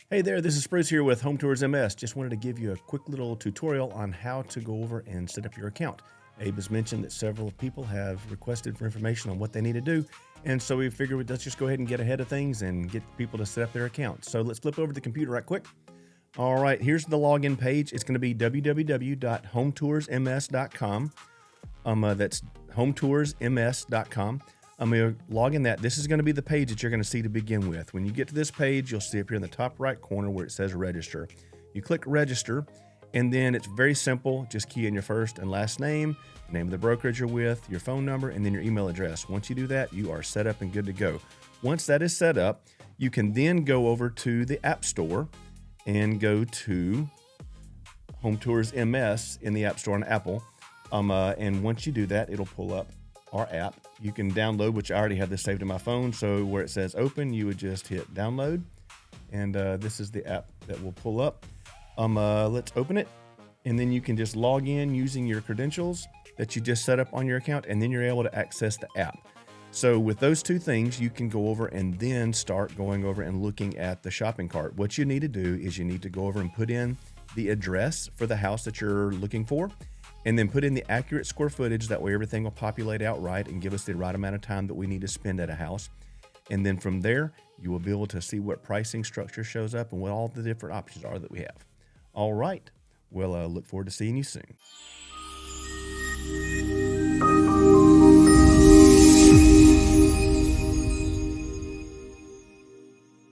Hey there, this is Spruce here with Home Tours MS. Just wanted to give you a quick little tutorial on how to go over and set up your account. Abe has mentioned that several people have requested for information on what they need to do, and so we figured let's just go ahead and get ahead of things and get people to set up their account. So let's flip over to the computer right quick. All right, here's the login page. It's going to be www.hometoursms.com. That's hometoursms.com. I'm going to log in that. This is going to be the page that you're going to see to begin with. When you get to this page, you'll see up here in the top right corner where it says register. You click register, and then it's very simple. Just key in your first and last name, the name of the brokerage you're with, your phone number, and then your email address. Once you do that, you are set up and good to go. Once that is set up, you can then go over to the App Store and go to Home Tours MS in the App Store on Apple. And once you do that, it'll pull up our app. You can download, which I already have this saved in my phone. So where it says open, you would just hit download. And this is the app that will pull up. Let's open it. And then you can just log in using your credentials that you just set up on your account. And then you're able to access the app. So with those two things, you can go over and then start going over and looking at the shopping cart. What you need to do is you need to go over and put in the address for the house that you're looking for, and then put in the accurate square footage. That way everything will populate out right and give us the right amount of time that we need to spend at a house. And then from there, you will be able to see what pricing structure shows up and what all the different options are that we have. All right. Well, look forward to seeing you soon.